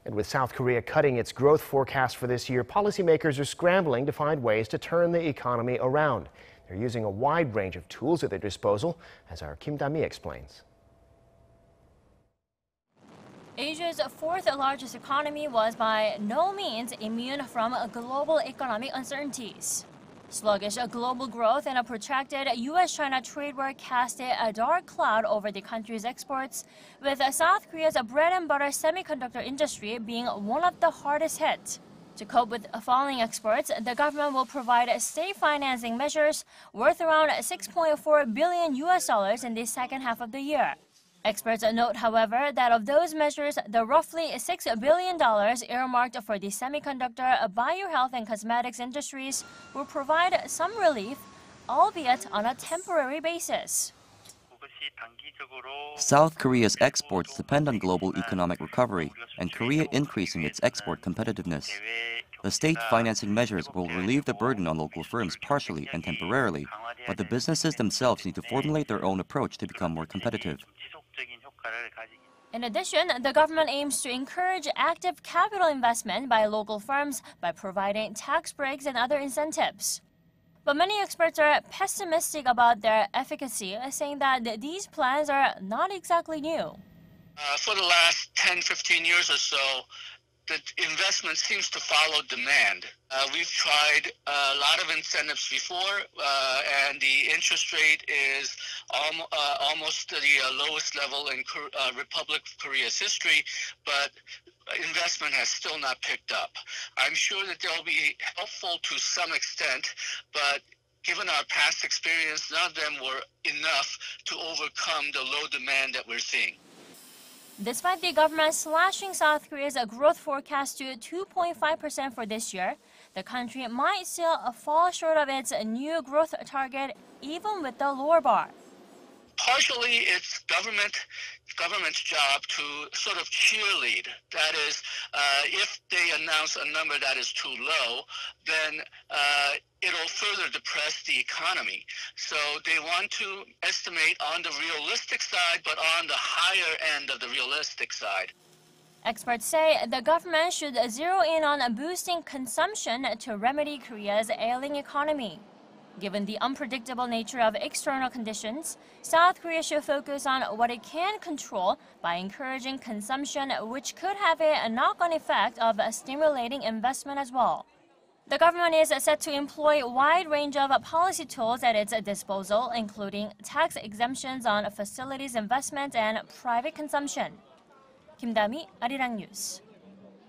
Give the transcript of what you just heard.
And with South Korea cutting its growth forecast for this year, policymakers are scrambling to find ways to turn the economy around. They're using a wide range of tools at their disposal, as our Kim Da-mi explains. Asia's fourth largest economy was by no means immune from global economic uncertainties. Sluggish global growth and a protracted U.S. China trade war casted a dark cloud over the country's exports, with South Korea's bread and butter semiconductor industry being one of the hardest hit. To cope with falling exports, the government will provide state financing measures worth around $6.4 billion in the second half of the year. Experts note, however, that of those measures, the roughly $6 billion earmarked for the semiconductor, biohealth, and cosmetics industries will provide some relief, albeit on a temporary basis. South Korea's exports depend on global economic recovery and Korea increasing its export competitiveness. The state financing measures will relieve the burden on local firms partially and temporarily, but the businesses themselves need to formulate their own approach to become more competitive. In addition, the government aims to encourage active capital investment by local firms by providing tax breaks and other incentives. But many experts are pessimistic about their efficacy, saying that these plans are not exactly new. For the last 10-15 years or so, the investment seems to follow demand. We've tried a lot of incentives before, and the interest rate is almost the lowest level in Republic of Korea's history, but investment has still not picked up. I'm sure that they'll be helpful to some extent, but given our past experience, none of them were enough to overcome the low demand that we're seeing. Despite the government slashing South Korea's growth forecast to 2.5% for this year, the country might still fall short of its new growth target even with the lower bar. Partially, it's government's job to sort of cheerlead. That is, if they announce a number that is too low, then it'll further depress the economy. So they want to estimate on the realistic side, but on the higher end of the realistic side. Experts say the government should zero in on boosting consumption to remedy Korea's ailing economy. Given the unpredictable nature of external conditions, South Korea should focus on what it can control by encouraging consumption, which could have a knock-on effect of stimulating investment as well. The government is set to employ a wide range of policy tools at its disposal, including tax exemptions on facilities investment and private consumption. Kim Da-mi, Arirang News.